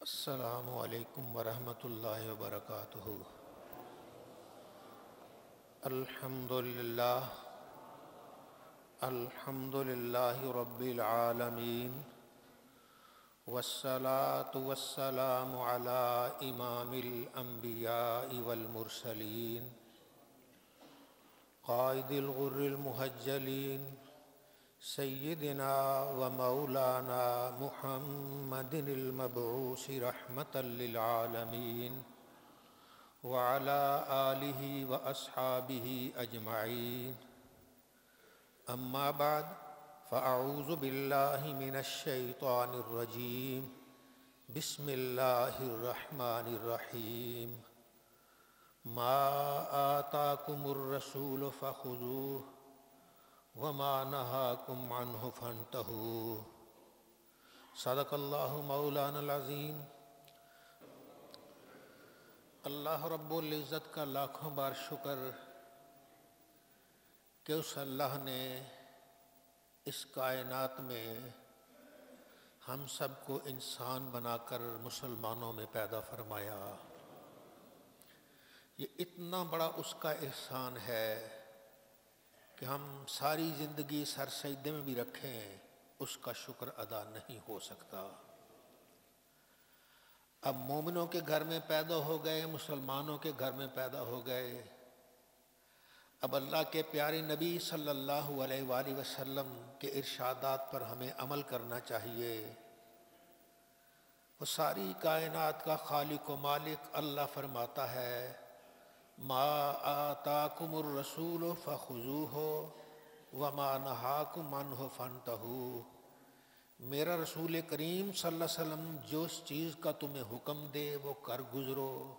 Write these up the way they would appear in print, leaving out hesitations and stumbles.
السلام علیکم ورحمۃ اللہ وبرکاتہ۔ الحمد للہ رب العالمین، والصلاة والسلام علی امام الانبیاء والمرسلین، قائد الغر المحجلین، سیدنا و مولانا محمد المبعوث رحمة للعالمین، وعلى آلہ و اصحابہ اجمعین۔ اما بعد فاعوذ باللہ من الشیطان الرجیم، بسم اللہ الرحمن الرحیم۔ ما آتاکم الرسول فخذوہ وما نہاکم عنہ فانتہوا۔ صدق اللہ مولانا العظیم۔ اللہ رب العزت کا لاکھوں بار شکر کہ اس اللہ نے اس کائنات میں ہم سب کو انسان بنا کر مسلمانوں میں پیدا فرمایا۔ یہ اتنا بڑا اس کا احسان ہے کہ ہم ساری زندگی سر سجدے میں بھی رکھیں اس کا شکر ادا نہیں ہو سکتا۔ اب مومنوں کے گھر میں پیدا ہو گئے، مسلمانوں کے گھر میں پیدا ہو گئے، اب اللہ کے پیارے نبی صلی اللہ علیہ وآلہ وسلم کے ارشادات پر ہمیں عمل کرنا چاہیے۔ وہ ساری کائنات کا خالق و مالک اللہ فرماتا ہے، ما آتاکم الرسول فخذوہ وما نہاکم عنہ فانتہوا۔ میرا رسول کریم صلی اللہ علیہ وسلم جس چیز کا تمہیں حکم دے وہ کر گزرو،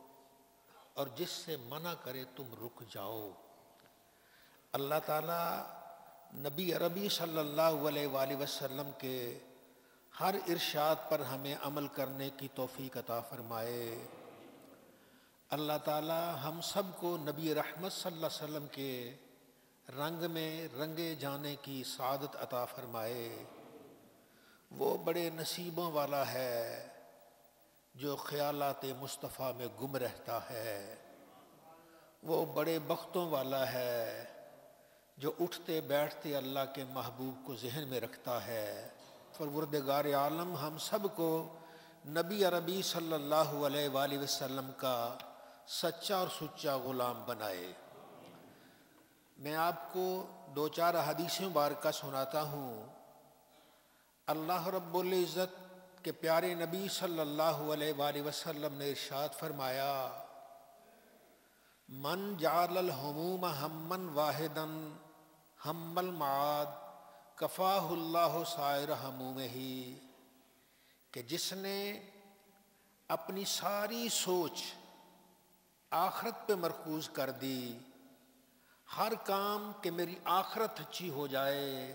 اور جس سے منع کرے تم رک جاؤ۔ اللہ تعالیٰ نبی عربی صلی اللہ علیہ وآلہ وسلم کے ہر ارشاد پر ہمیں عمل کرنے کی توفیق عطا فرمائے۔ اللہ تعالیٰ ہم سب کو نبی رحمت صلی اللہ علیہ وسلم کے رنگ میں رنگے جانے کی سعادت عطا فرمائے۔ وہ بڑے نصیبوں والا ہے جو خیالات مصطفیٰ میں گم رہتا ہے، وہ بڑے بختوں والا ہے جو اٹھتے بیٹھتے اللہ کے محبوب کو ذہن میں رکھتا ہے۔ پروردگار عالم ہم سب کو نبی عربی صلی اللہ علیہ وآلہ وسلم کا سچا اور سچا غلام بنائے۔ میں آپ کو دو چار احادیث مبارکہ سناتا ہوں۔ اللہ رب العزت کے پیارے نبی صلی اللہ علیہ وآلہ وسلم نے ارشاد فرمایا، من جعل الہموم ہما واحدا ہم المعاد کفاہ اللہ سائر ہمومہ، کہ جس نے اپنی ساری سوچ آخرت پہ مرکوز کر دی، ہر کام کہ میری آخرت اچھی ہو جائے،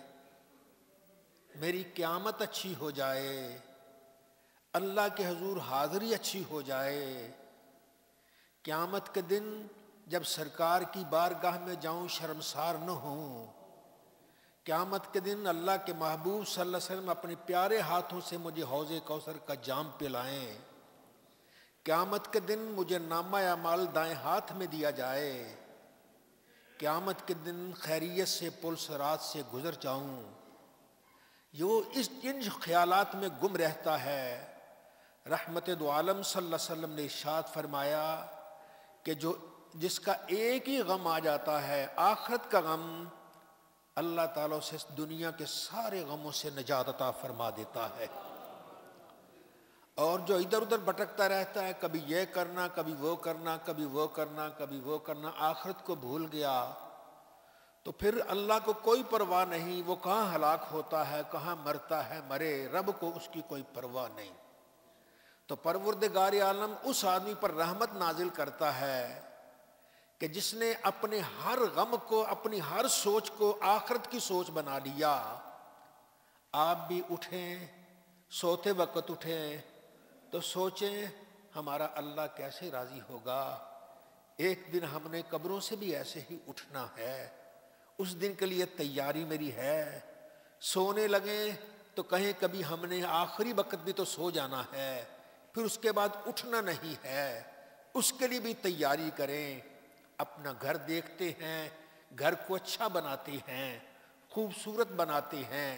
میری قیامت اچھی ہو جائے، اللہ کے حضور حاضری اچھی ہو جائے، قیامت کے دن جب سرکار کی بارگاہ میں جاؤں شرمسار نہ ہوں، قیامت کے دن اللہ کے محبوب صلی اللہ علیہ وسلم اپنے پیارے ہاتھوں سے مجھے حوض کوثر کا جام پلائیں، قیامت کے دن مجھے نامہ اعمال دائیں ہاتھ میں دیا جائے، قیامت کے دن خیریت سے پل صراط سے گزر جاؤں، ان خیالات میں گم رہتا ہے۔ رحمت دو عالم صلی اللہ علیہ وسلم نے ارشاد فرمایا کہ جس کا ایک ہی غم آ جاتا ہے، آخرت کا غم، اللہ تعالیٰ سے دنیا کے سارے غموں سے نجات عطا فرما دیتا ہے۔ اور جو ادھر ادھر بھٹکتا رہتا ہے، کبھی یہ کرنا، کبھی وہ کرنا، کبھی وہ کرنا، کبھی وہ کرنا، آخرت کو بھول گیا، تو پھر اللہ کو کوئی پرواہ نہیں، وہ کہاں ہلاک ہوتا ہے، کہاں مرتا ہے مرے، رب کو اس کی کوئی پرواہ نہیں۔ تو پروردگار عالم اس آدمی پر رحمت نازل کرتا ہے کہ جس نے اپنے ہر غم کو، اپنی ہر سوچ کو آخرت کی سوچ بنا لیا۔ آپ بھی اٹھیں، سوتے وقت اٹھیں تو سوچیں ہمارا اللہ کیسے راضی ہوگا۔ ایک دن ہم نے قبروں سے بھی ایسے ہی اٹھنا ہے، اس دن کے لیے تیاری میری ہے۔ سونے لگیں تو کہیں کبھی ہم نے آخری وقت بھی تو سو جانا ہے، پھر اس کے بعد اٹھنا نہیں ہے، اس کے لیے بھی تیاری کریں۔ اپنا گھر دیکھتے ہیں، گھر کو اچھا بناتے ہیں، خوبصورت بناتے ہیں،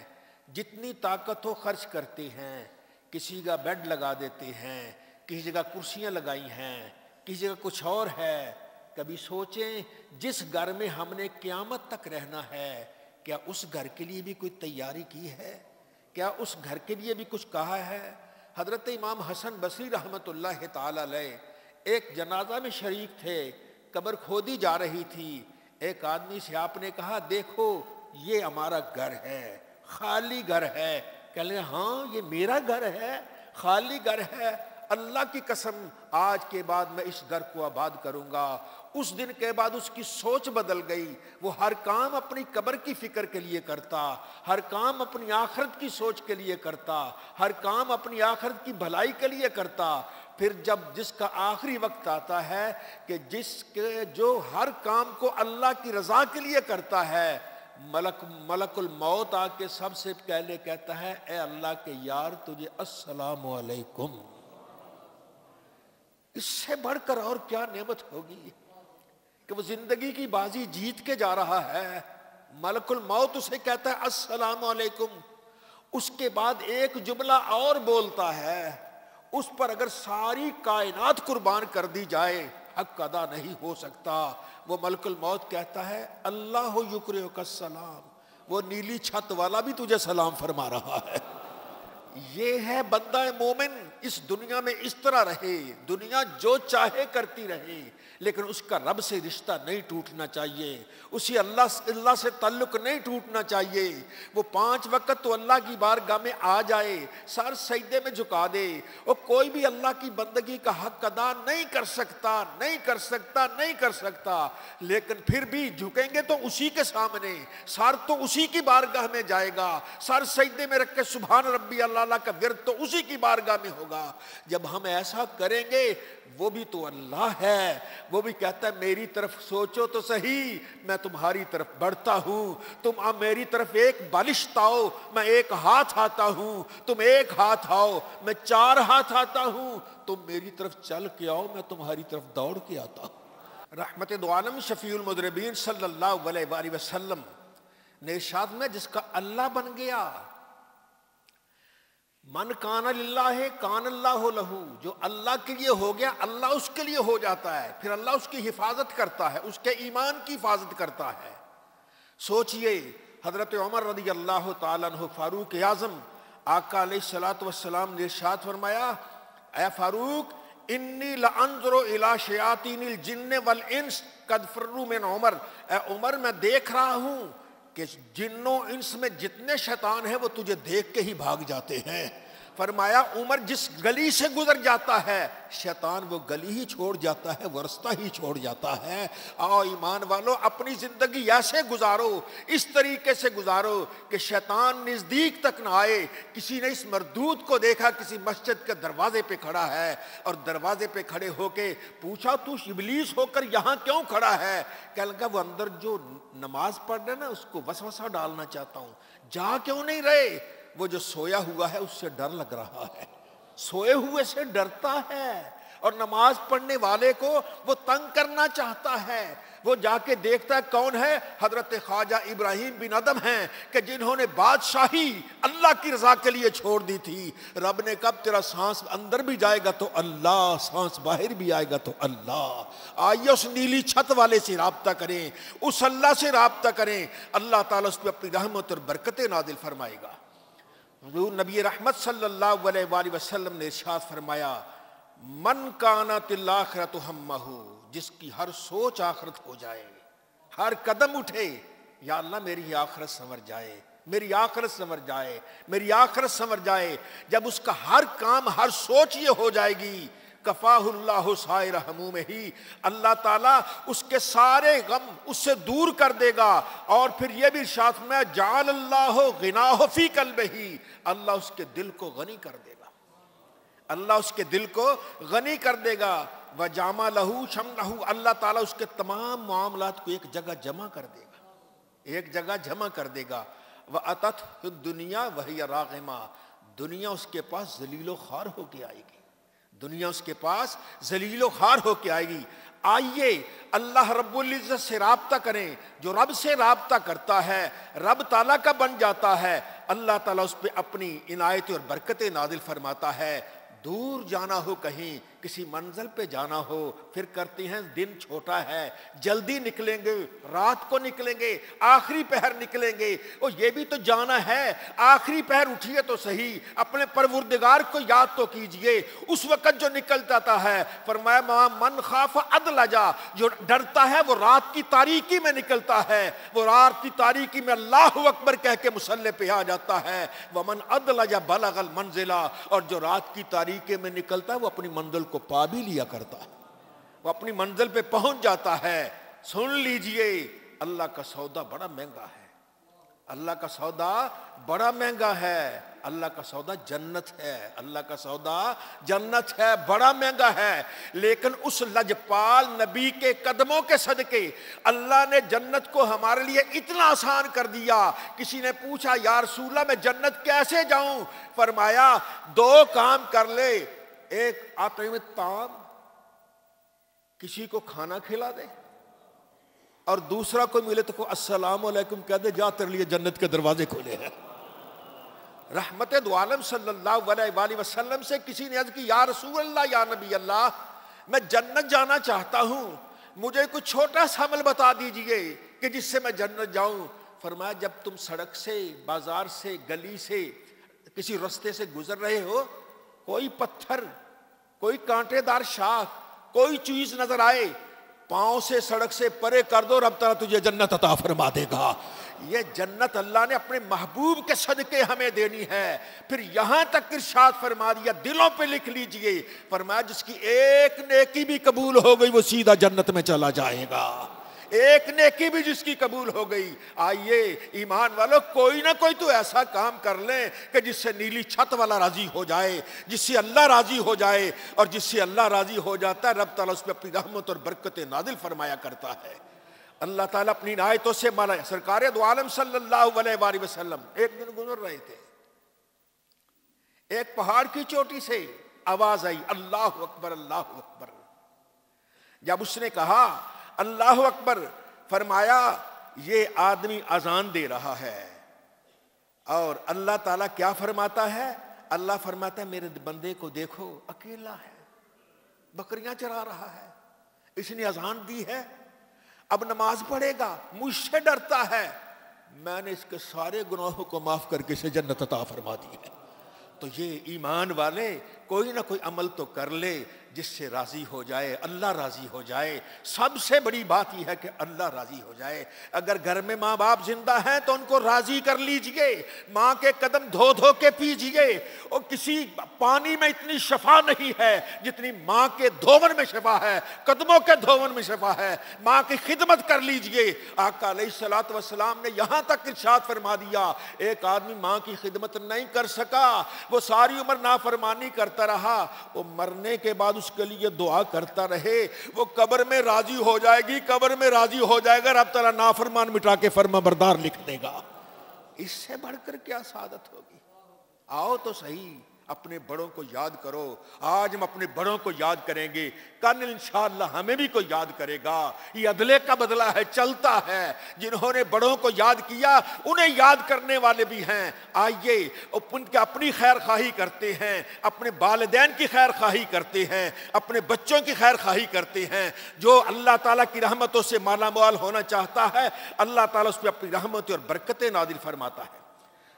جتنی طاقت ہو خرچ کرتے ہیں، کسی کا بیڈ لگا دیتے ہیں، کسی جگہ کرسیاں لگائی ہیں، کسی جگہ کچھ اور ہے۔ کبھی سوچیں جس گھر میں ہم نے قیامت تک رہنا ہے، کیا اس گھر کے لیے بھی کوئی تیاری کی ہے؟ کیا اس گھر کے لیے بھی کچھ کہا ہے؟ حضرت امام حسن بصری رحمۃ اللہ تعالی علیہ ایک جنازہ میں شریک تھے، قبر کھودی جا رہی تھی، ایک آدمی سے آپ نے کہا دیکھو یہ ہمارا گھر ہے، خالی گھر ہے۔ کہنے لگے ہاں یہ میرا گھر ہے، خالی گھر ہے، اللہ کی قسم آج کے بعد میں اس گھر کو آباد کروں گا۔ اس دن کے بعد اس کی سوچ بدل گئی، وہ ہر کام اپنی قبر کی فکر کے لیے کرتا، ہر کام اپنی آخرت کی سوچ کے لیے کرتا، ہر کام اپنی آخرت کی بھلائی کے لیے کرتا۔ پھر جب جس کا آخری وقت آتا ہے کہ جو ہر کام کو اللہ کی رضا کے لیے کرتا ہے، ملک الموت آ کے سب سے پہلے کہتا ہے اے اللہ کے یار تجھے السلام علیکم۔ اس سے بڑھ کر اور کیا نعمت ہوگی کہ وہ زندگی کی بازی جیت کے جا رہا ہے، ملک الموت اسے کہتا ہے السلام علیکم۔ اس کے بعد ایک جملہ اور بولتا ہے، اس پر اگر ساری کائنات قربان کر دی جائے حق ادا نہیں ہو سکتا۔ وہ ملک الموت کہتا ہے اللہ یکرہک السلام، وہ نیلی چھت والا بھی تجھے سلام فرما رہا ہے۔ یہ ہے بندہ مومن، اس دنیا میں اس طرح رہے، دنیا جو چاہے کرتی رہے، لیکن اس کا رب سے رشتہ نہیں ٹوٹنا چاہیے، اسی اللہ سے تعلق نہیں ٹوٹنا چاہیے۔ وہ 5 وقت تو اللہ کی بارگاہ میں آ جائے، سر سجدے میں جھکا دے، اور کوئی بھی اللہ کی بندگی کا حق ادا نہیں کر سکتا، نہیں کر سکتا، نہیں کر سکتا، لیکن پھر بھی جھکیں گے تو اسی کے سامنے، سر تو اسی کی بارگاہ میں جائے گا، سر سجدے میں رکھ کے سبحان ربی اللہ کا ورد تو اسی کی بارگاہ میں ہوگا۔ جب ہم ایسا کریں گے، وہ بھی تو اللہ ہے، وہ بھی کہتا ہے میری طرف سوچو تو صحیح، میں تمہاری طرف بڑھتا ہوں، تم اب میری طرف ایک بالشت آؤ، میں ایک ہاتھ آتا ہوں، تم ایک ہاتھ آؤ، میں 4 ہاتھ آتا ہوں، تم میری طرف چل کے آؤ، میں تمہاری طرف دوڑ کے آتا ہوں۔ رحمت دو عالم شفیع المذنبین صلی اللہ علیہ وآلہ وسلم نے ارشاد میں جس کا اللہ بن گیا، من کان للہ کان اللہ لہ، جو اللہ کے لیے ہو گیا اللہ اس کے لیے ہو جاتا ہے، پھر اللہ اس کی حفاظت کرتا ہے، اس کے ایمان کی حفاظت کرتا ہے۔ سوچئے حضرت عمر رضی اللہ تعالیٰ عنہ فاروق اعظم، آقا علیہ الصلوۃ والسلام نے ارشاد فرمایا اے فاروق انی لانظر الی شیاطین الجن والانس قد فروا من عمر، اے عمر میں دیکھ رہا ہوں کہ جنوں انس میں جتنے شیطان ہیں وہ تجھے دیکھ کے ہی بھاگ جاتے ہیں۔ فرمایا عمر جس گلی سے گزر جاتا ہے شیطان وہ گلی ہی چھوڑ جاتا ہے، وہ رستہ ہی چھوڑ جاتا ہے۔ آؤ ایمان والو اپنی زندگی ایسے گزارو، اس طریقے سے گزارو کہ شیطان نزدیک تک نہ آئے۔ کسی نے اس مردود کو دیکھا کسی مسجد کے دروازے پہ کھڑا ہے، اور دروازے پہ کھڑے ہو کے پوچھا تو ابلیس ہو کر یہاں کیوں کھڑا ہے؟ کہنے لگا وہ اندر جو نماز پڑھ رہے نا اس کو وسوسہ ڈالنا چاہتا ہوں۔ جا کیوں نہیں رہے؟ وہ جو سویا ہوا ہے اس سے ڈر لگ رہا ہے، سوئے ہوئے سے ڈرتا ہے، اور نماز پڑھنے والے کو وہ تنگ کرنا چاہتا ہے۔ وہ جا کے دیکھتا ہے کون ہے؟ حضرت خواجہ ابراہیم بن ادم ہیں کہ جنہوں نے بادشاہی اللہ کی رضا کے لیے چھوڑ دی تھی۔ رب نے کب تیرا سانس اندر بھی جائے گا تو اللہ، سانس باہر بھی آئے گا تو اللہ۔ آئیے اس نیلی چھت والے سے رابطہ کریں، اس اللہ سے رابطہ کریں، اللہ تعالیٰ اس پہ اپنی رحمت اور برکتیں نازل فرمائے گا۔ حضور نبی رحمت صلی اللہ علیہ وآلہ وسلم نے ارشاد فرمایا من کانت الآخرۃ ہمہ، جس کی ہر سوچ آخرت ہو جائے، ہر قدم اٹھے یا اللہ میری آخرت سنور جائے، میری آخرت سنور جائے، میری آخرت سنور جائے۔ جب اس کا ہر کام ہر سوچ یہ ہو جائے گی کفاہ اللہ سائر ہمومہ، اللہ تعالیٰ اس کے سارے غم اس سے دور کر دے گا۔ اور پھر یہ بھی ارشاد میں جعل اللہ غناہ فی قلبہ، اللہ اس کے دل کو غنی کر دے گا، اللہ اس کے دل کو غنی کر دے گا۔ وجامع لہ شملہ، اللہ تعالیٰ اس کے تمام معاملات کو ایک جگہ جمع کر دے گا، ایک جگہ جمع کر دے گا۔ وَأَتَتْهُ الدُّنْيَا وَهِيَ رَاغِمَةٌ، دنیا اس کے پاس ذلیل و خوار ہو کے آئے گی، دنیا اس کے پاس ذلیل و خوار ہو کے آئے گی۔ آئیے اللہ رب العزت سے رابطہ کریں، جو رب سے رابطہ کرتا ہے رب تعالیٰ کا بن جاتا ہے، اللہ تعالیٰ اس پہ اپنی عنایت اور برکتیں نازل فرماتا ہے۔ دور جانا ہو کہیں، کسی منزل پہ جانا ہو، پھر کرتے ہیں دن چھوٹا ہے، جلدی نکلیں گے، رات کو نکلیں گے، آخری پہر نکلیں گے، اور یہ بھی تو جانا ہے، آخری پہر اٹھیے تو صحیح، اپنے پروردگار کو یاد تو کیجئے۔ اس وقت جو نکل جاتا ہے، فرمایا من خاف ادلجا، جو ڈرتا ہے وہ رات کی تاریکی میں نکلتا ہے، وہ رات کی تاریکی میں اللہ اکبر کہہ کے مصلی پہ آ جاتا ہے۔ ومن ادلجا بلغ المنزلہ، اور جو رات کی تاریکی میں نکلتا ہے وہ اپنی منزل کو پا بھی لیا کرتا ہے، وہ اپنی منزل پہ پہنچ جاتا ہے۔ سن لیجئے اللہ کا سودا بڑا مہنگا ہے، اللہ کا سودا بڑا مہنگا ہے، اللہ کا سودا جنت ہے، اللہ کا سودا جنت ہے، بڑا مہنگا ہے۔ لیکن اس لجپال نبی کے قدموں کے صدقے اللہ نے جنت کو ہمارے لیے اتنا آسان کر دیا۔ کسی نے پوچھا یا رسول اللہ میں جنت کیسے جاؤں؟ فرمایا 2 کام کر لے، ایک اطعم الطعام، کسی کو کھانا کھلا دے، اور دوسرا کوئی ملے تو کو السلام علیکم کہہ دے، جا تیرے لیے جنت کے دروازے کھولے ہیں۔ رحمت دو عالم صلی اللہ علیہ وآلہ وسلم سے کسی نے عرض کی یا رسول اللہ یا نبی اللہ میں جنت جانا چاہتا ہوں، مجھے کچھ چھوٹا سا عمل بتا دیجئے کہ جس سے میں جنت جاؤں۔ فرمایا جب تم سڑک سے، بازار سے، گلی سے، کسی رستے سے گزر رہے ہو، کوئی پتھر، کوئی کانٹے دار شاخ، کوئی چیز نظر آئے، پاؤں سے سڑک سے پرے کر دو، رب تعالیٰ تجھے جنت عطا فرما دے گا۔ یہ جنت اللہ نے اپنے محبوب کے صدقے ہمیں دینی ہے۔ پھر یہاں تک ارشاد فرما دیا دلوں پہ لکھ لیجئے، فرمایا جس کی ایک نیکی بھی قبول ہو گئی وہ سیدھا جنت میں چلا جائے گا، ایک نیکی بھی جس کی قبول ہو گئی۔ آئیے ایمان والو کوئی نہ کوئی تو ایسا کام کر لیں کہ جس سے نیلی چھت والا راضی ہو جائے، جس سے اللہ راضی ہو جائے، اور جس سے اللہ راضی ہو جاتا ہے رب تعالیٰ اس پہ اپنی رحمت اور برکت نازل فرمایا کرتا ہے۔ اللہ تعالیٰ اپنی عنایتوں سے مالا۔ سرکار دو عالم صلی اللہ علیہ وآلہ وسلم ایک دن گزر رہے تھے، ایک پہاڑ کی چوٹی سے آواز آئی اللہ اکبر اللہ اکبر۔ جب اس نے کہا اللہ اکبر، فرمایا یہ آدمی اذان دے رہا ہے، اور اللہ تعالیٰ کیا فرماتا ہے؟ اللہ فرماتا ہے میرے بندے کو دیکھو اکیلا ہے، بکریاں چرا رہا ہے، اس نے اذان دی ہے، اب نماز پڑھے گا، مجھ سے ڈرتا ہے، میں نے اس کے سارے گناہوں کو معاف کر کے اسے جنت عطا فرما دی ہے۔ تو یہ ایمان والے کوئی نہ کوئی عمل تو کر لے جس سے راضی ہو جائے، اللہ راضی ہو جائے۔ سب سے بڑی بات یہ ہے کہ اللہ راضی ہو جائے۔ اگر گھر میں ماں باپ زندہ ہیں تو ان کو راضی کر لیجئے، ماں کے قدم دھو دھو کے پیجئے، اور کسی پانی میں اتنی شفا نہیں ہے جتنی ماں کے دھون میں شفا ہے، قدموں کے دھون میں شفا ہے۔ ماں کی خدمت کر لیجئے۔ آقا علیہ الصلوۃ والسلام نے یہاں تک ارشاد فرما دیا ایک آدمی ماں کی خدمت نہیں کر سکا، وہ ساری عمر نافرمانی کرتا رہا، وہ مرنے کے بعد اس کے لیے دعا کرتا رہے، وہ قبر میں راضی ہو جائے گی، قبر میں راضی ہو جائے گا، رب تعالیٰ نافرمان مٹا کے فرما بردار لکھ دے گا۔ اس سے بڑھ کر کیا سعادت ہوگی؟ آؤ تو صحیح اپنے بڑوں کو یاد کرو۔ آج ہم اپنے بڑوں کو یاد کریں گے، کل انشاءاللہ ہمیں بھی کوئی یاد کرے گا۔ یہ عدلے کا بدلہ ہے، چلتا ہے۔ جنہوں نے بڑوں کو یاد کیا انہیں یاد کرنے والے بھی ہیں۔ آئیے ان کی اپنی خیر خواہی کرتے ہیں، اپنے والدین کی خیر خواہی کرتے ہیں، اپنے بچوں کی خیر خواہی کرتے ہیں۔ جو اللہ تعالیٰ کی رحمتوں سے مالا مال ہونا چاہتا ہے اللہ تعالیٰ اس پہ اپنی رحمتیں اور برکتیں نازل فرماتا ہے۔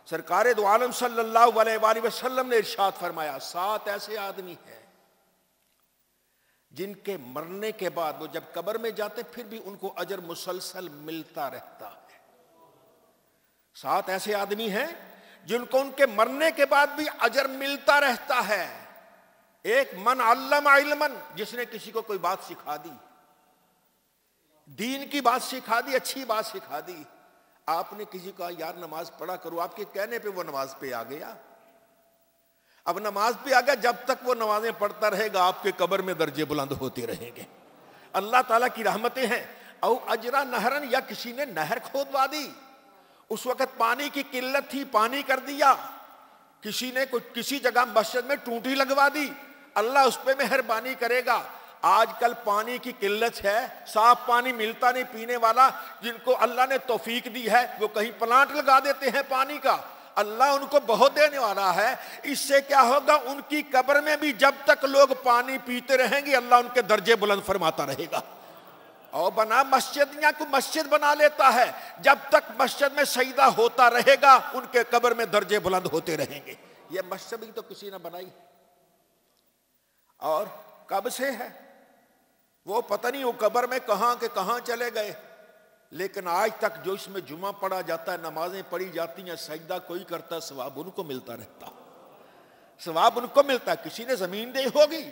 سرکار دو عالم صلی اللہ علیہ وآلہ وسلم نے ارشاد فرمایا 7 ایسے آدمی ہیں جن کے مرنے کے بعد وہ جب قبر میں جاتے پھر بھی ان کو اجر مسلسل ملتا رہتا ہے۔ 7 ایسے آدمی ہیں جن کو ان کے مرنے کے بعد بھی اجر ملتا رہتا ہے۔ ایک من علم علما، جس نے کسی کو کوئی بات سکھا دی، دین کی بات سکھا دی، اچھی بات سکھا دی۔ آپ نے کسی کو کہا یار نماز پڑھا کرو، آپ کے کہنے پہ وہ نماز پہ آ گیا، اب نماز پہ آ گیا، جب تک وہ نمازیں پڑھتا رہے گا آپ کے قبر میں درجے بلند ہوتے رہیں گے۔ اللہ تعالیٰ کی رحمتیں ہیں۔ او اجرا نہرن، یا کسی نے نہر کھودوا دی، اس وقت پانی کی قلت تھی، پانی کر دیا۔ کسی نے کسی جگہ مسجد میں ٹوٹی لگوا دی، اللہ اس پہ مہربانی کرے گا۔ آج کل پانی کی قلت ہے، صاف پانی ملتا نہیں پینے والا، جن کو اللہ نے توفیق دی ہے وہ کہیں پلانٹ لگا دیتے ہیں پانی کا، اللہ ان کو بہت دینے والا ہے۔ اس سے کیا ہوگا، ان کی قبر میں بھی جب تک لوگ پانی پیتے رہیں گے اللہ ان کے درجے بلند فرماتا رہے گا۔ اور بنا مسجد یا کوئی مسجد بنا لیتا ہے، جب تک مسجد میں سجدہ ہوتا رہے گا ان کے قبر میں درجے بلند ہوتے رہیں گے۔ یہ مسجد ہی تو کسی نے بنائی، اور کب سے ہے وہ پتہ نہیں، وہ قبر میں کہاں کے کہاں چلے گئے، لیکن آج تک جو اس میں جمعہ پڑھا جاتا ہے، نمازیں پڑھی جاتی ہیں، سجدہ کوئی کرتا ہے، ثواب ان کو ملتا رہتا، ثواب ان کو ملتا ہے۔ کسی نے زمین دی ہوگی،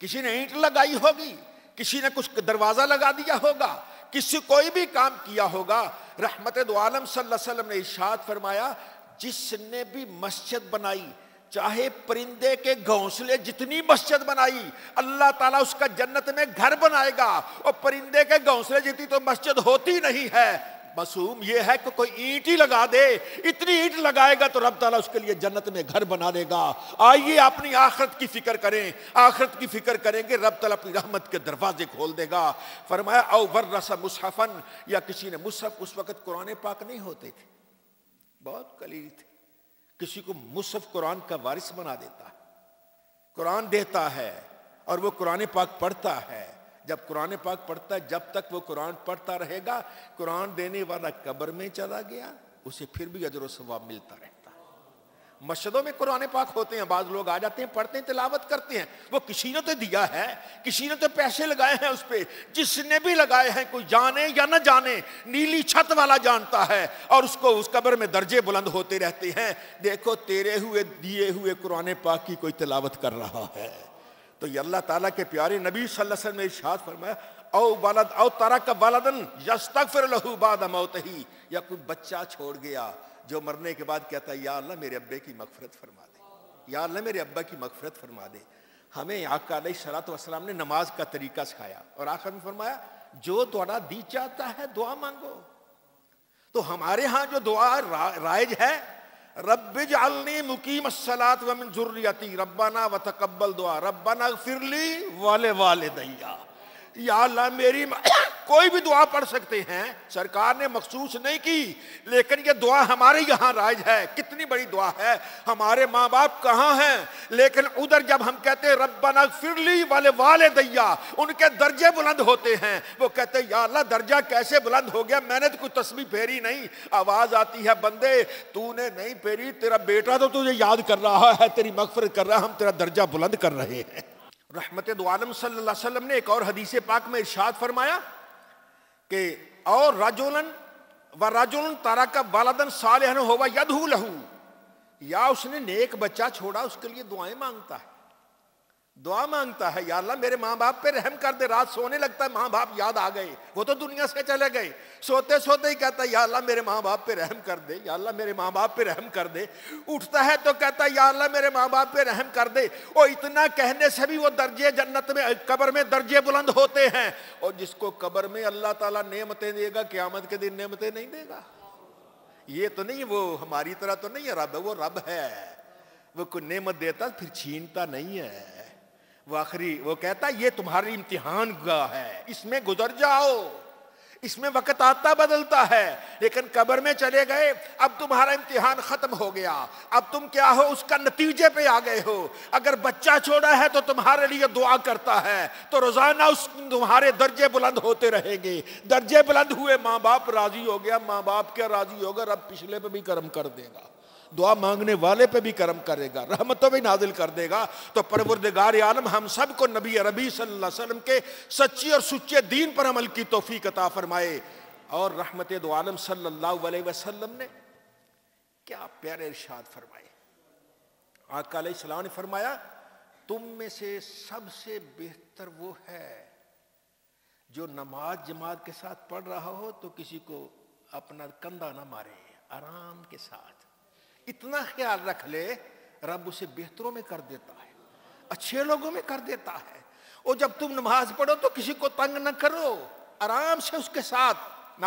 کسی نے اینٹ لگائی ہوگی، کسی نے کچھ دروازہ لگا دیا ہوگا، کسی کوئی بھی کام کیا ہوگا۔ رحمت دو عالم صلی اللہ علیہ وسلم نے ارشاد فرمایا، جس نے بھی مسجد بنائی، چاہے پرندے کے گھونسلے جتنی مسجد بنائی، اللہ تعالیٰ اس کا جنت میں گھر بنائے گا، اور پرندے کے گھونسلے جتنی تو مسجد ہوتی نہیں ہے۔ معصوم یہ ہے کہ کوئی اینٹ ہی لگا دے، اتنی اینٹ لگائے گا تو رب تعالیٰ اس کے لیے جنت میں گھر بنا دے گا۔ آئیے اپنی آخرت کی فکر کریں، آخرت کی فکر کریں گے رب تعالیٰ اپنی رحمت کے دروازے کھول دے گا۔ فرمایا او ورث مصحفن، یا کسی نے مصحف، اس وقت قرآن پاک نہیں ہوتے تھے، بہت قلیل تھے، کسی کو مصحف قرآن کا وارث بنا دیتا ہے، قرآن دیتا ہے اور وہ قرآن پاک پڑھتا ہے۔ جب قرآن پاک پڑھتا ہے، جب تک وہ قرآن پڑھتا رہے گا، قرآن دینے والا قبر میں چلا گیا، اسے پھر بھی اجر و ثواب ملتا رہتا ہے۔ مسجدوں میں قرآن پاک ہوتے ہیں، بعض لوگ آ جاتے ہیں، پڑھتے ہیں، تلاوت کرتے ہیں، وہ کسی نے تو دیا ہے، کسی نے تو پیسے لگائے ہیں اس پہ، جس نے بھی لگائے ہیں، کوئی جانے یا نہ جانے، نیلی چھت والا جانتا ہے، اور اس کو اس قبر میں درجے بلند ہوتے رہتے ہیں۔ دیکھو تیرے ہوئے دیے ہوئے قرآن پاک کی کوئی تلاوت کر رہا ہے، تو یہ اللہ تعالیٰ کے پیارے نبی صلی اللہ علیہ وسلم نے ارشاد فرمایا، او ولد او ترک ولدن یستغفر له بعد موتہ، یا کوئی بچہ چھوڑ گیا جو مرنے کے بعد کہتا ہے یا اللہ میرے ابے کی مغفرت فرما دے، یا اللہ میرے ابا کی مغفرت فرما دے۔ ہمیں آقا علیہ الصلوۃ والسلام نے نماز کا طریقہ سکھایا، اور آخر میں فرمایا جو دعا دی چاہتا ہے دعا مانگو۔ تو ہمارے ہاں جو دعا رائج ہے، رب اجعلنی مقیم الصلاۃ ومن ذریتی ربنا وتقبل دعا ربنا اغفر لی ولوالدی، یا اللہ میری کوئی بھی دعا پڑھ سکتے ہیں، سرکار نے مخصوص نہیں کی، لیکن یہ دعا ہمارے یہاں رائج ہے۔ کتنی بڑی دعا ہے، ہمارے ماں باپ کہاں ہیں، لیکن ادھر جب ہم کہتے ہیں ربنا اغفر لی ولوالدی، ان کے درجے بلند ہوتے ہیں، وہ کہتے ہیں یا اللہ درجہ کیسے بلند ہو گیا، میں نے تو کوئی تسبیح پھیری نہیں۔ آواز آتی ہے بندے تو نے نہیں پھیری، تیرا بیٹا تو تجھے یاد کر رہا ہے، تیری مغفرت کر رہا ہے، ہم تیرا درجہ بلند کر رہے ہیں۔ رحمت دو عالم صلی اللہ علیہ وسلم نے ایک اور حدیث پاک میں ارشاد فرمایا کہ اور رجل ترک ولدا صالحا هو يدعو له، یا اس نے نیک بچہ چھوڑا، اس کے لیے دعائیں مانگتا ہے، دعا مانگتا ہے یا اللہ میرے ماں باپ پہ رحم کر دے۔ رات سونے لگتا ہے، ماں باپ یاد آ گئے، وہ تو دنیا سے چلے گئے، سوتے سوتے ہی کہتا ہے یا اللہ میرے ماں باپ پہ رحم کر دے، یا اللہ میرے ماں باپ پہ رحم کر دے۔ اٹھتا ہے تو کہتا ہے یا اللہ میرے ماں باپ پہ رحم کر دے، اور اتنا کہنے سے بھی وہ درجے جنت میں قبر میں درجے بلند ہوتے ہیں۔ اور جس کو قبر میں اللہ تعالیٰ نعمتیں دے گا، قیامت کے دن نعمتیں نہیں دے گا۔ یہ تو نہیں، وہ ہماری طرح تو نہیں ہے رب، وہ رب ہے، وہ کوئی نعمت دیتا پھر چھینتا نہیں ہے، وہ آخری وہ کہتا ہے یہ تمہاری امتحان گاہ ہے، اس میں گزر جاؤ، اس میں وقت آتا بدلتا ہے، لیکن قبر میں چلے گئے، اب تمہارا امتحان ختم ہو گیا، اب تم کیا ہو اس کا نتیجے پہ آ گئے ہو۔ اگر بچہ چھوڑا ہے تو تمہارے لیے دعا کرتا ہے، تو روزانہ اس تمہارے درجے بلند ہوتے رہیں گے، درجے بلند ہوئے، ماں باپ راضی ہو گیا، ماں باپ کیا راضی ہوگا، رب پچھلے پہ بھی کرم کر دے گا، دعا مانگنے والے پہ بھی کرم کرے گا، رحمتوں بھی نازل کر دے گا۔ تو پروردگار عالم ہم سب کو نبی عربی صلی اللہ علیہ وسلم کے سچی اور سچے دین پر عمل کی توفیق عطا فرمائے۔ اور رحمت دو عالم صلی اللہ علیہ وسلم نے کیا پیارے ارشاد فرمائے۔ آقا علیہ السلام نے فرمایا تم میں سے سب سے بہتر وہ ہے جو نماز جماعت کے ساتھ پڑھ رہا ہو تو کسی کو اپنا کندھا نہ مارے، آرام کے ساتھ، اتنا خیال رکھ لے، رب اسے بہتروں میں کر دیتا ہے، اچھے لوگوں میں کر دیتا ہے۔ اور جب تم نماز پڑھو تو کسی کو تنگ نہ کرو، آرام سے اس کے ساتھ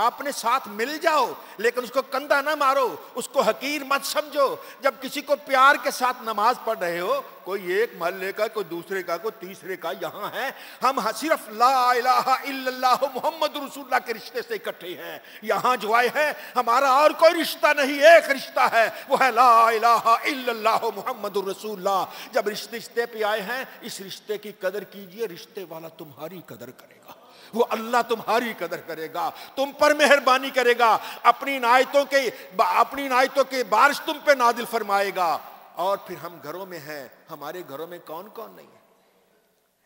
اپنے ساتھ مل جاؤ لیکن اس کو کندھا نہ مارو، اس کو حقیر مت سمجھو۔ جب کسی کو پیار کے ساتھ نماز پڑھ رہے ہو، کوئی ایک محلے کا، کوئی دوسرے کا، کوئی تیسرے کا، یہاں ہے ہم صرف لا الہ الا اللہ محمد رسول اللہ کے رشتے سے اکٹھے ہیں۔ یہاں جو آئے ہیں ہمارا اور کوئی رشتہ نہیں، ایک رشتہ ہے، وہ ہے لا الہ الا اللہ محمد رسول اللہ۔ جب رشتے پہ آئے ہیں، اس رشتے کی قدر کیجئے، رشتے والا تمہاری قدر کرے گا، وہ اللہ تمہاری قدر کرے گا، تم پر مہربانی کرے گا، اپنی عنایتوں کے بارش تم پہ نازل فرمائے گا۔ اور پھر ہم گھروں میں ہیں، ہمارے گھروں میں کون کون نہیں ہے؟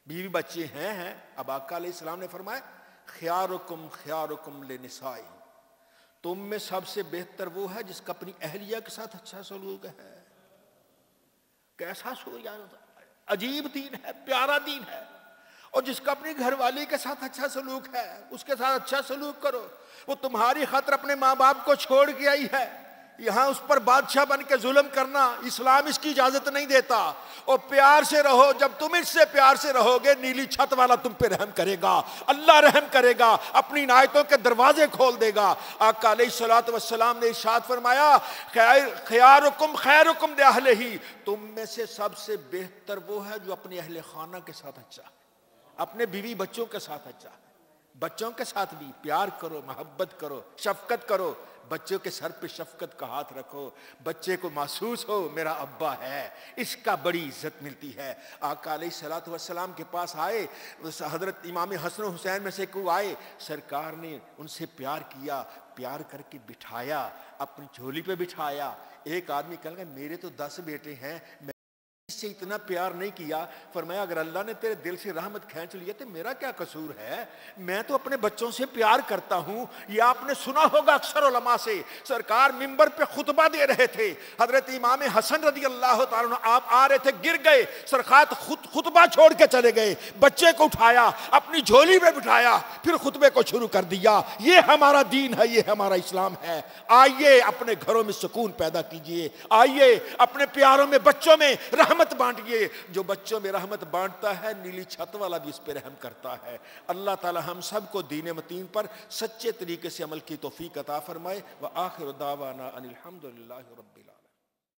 بیوی بچے ہیں۔ اب آقا علیہ السلام نے فرمایا خیارکم خیارکم لنسائی، تم میں سب سے بہتر وہ ہے جس کا اپنی اہلیہ کے ساتھ اچھا سلوک ہے۔ کیسا سلوک؟ عجیب دین ہے، پیارا دین ہے۔ اور جس کا اپنی گھر والی کے ساتھ اچھا سلوک ہے، اس کے ساتھ اچھا سلوک کرو۔ وہ تمہاری خاطر اپنے ماں باپ کو چھوڑ کے آئی ہے، یہاں اس پر بادشاہ بن کے ظلم کرنا اسلام اس کی اجازت نہیں دیتا۔ اور پیار سے رہو، جب تم اس سے پیار سے رہو گے، نیلی چھت والا تم پہ رحم کرے گا، اللہ رحم کرے گا، اپنی عنایتوں کے دروازے کھول دے گا۔ آقا علیہ الصلوۃ والسلام نے ارشاد فرمایا خیارکم خیرکم لأہلہ، تم میں سے سب سے بہتر وہ ہے جو اپنے اہل خانہ کے ساتھ اچھا ہے، اپنے بیوی بچوں کے ساتھ اچھا ہے۔ بچوں کے ساتھ بھی پیار کرو، محبت کرو، شفقت کرو، بچوں کے سر پہ شفقت کا ہاتھ رکھو، بچے کو محسوس ہو میرا ابا ہے، اس کا بڑی عزت ملتی ہے۔ آقا علیہ الصلوۃ والسلام کے پاس آئے، حضرت امام حسن و حسین میں سے کوئی آئے، سرکار نے ان سے پیار کیا، پیار کر کے بٹھایا، اپنی جھولی پہ بٹھایا۔ ایک آدمی کہنے لگا میرے تو 10 بیٹے ہیں، اس سے اتنا پیار نہیں کیا۔ فرمایا اگر اللہ نے تیرے دل سے رحمت کھینچ لیا تو میرا کیا قصور ہے، میں تو اپنے بچوں سے پیار کرتا ہوں۔ یہ آپ نے سنا ہوگا اکثر علماء سے، سرکار منبر پہ خطبہ دے رہے تھے، حضرت امام حسن رضی اللہ تعالیٰ عنہ آپ آ رہے تھے، گر گئے، سرکار خطبہ چھوڑ کے چلے گئے، بچے کو اٹھایا، اپنی جھولی میں بٹھایا، پھر خطبے کو شروع کر دیا۔ یہ ہمارا دین ہے، یہ ہمارا اسلام ہے۔ آئیے اپنے گھروں میں سکون پیدا کیجئے، آئیے اپنے پیاروں میں، بچوں میں رحمت بانٹیے۔ جو بچوں میں رحمت بانٹتا ہے، نیلی چھت والا بھی اس پہ رحم کرتا ہے۔ اللہ تعالی ہم سب کو دین متین پر سچے طریقے سے عمل کی توفیق عطا فرمائے۔ وآخر دعوانا ان الحمد للہ رب العالمین۔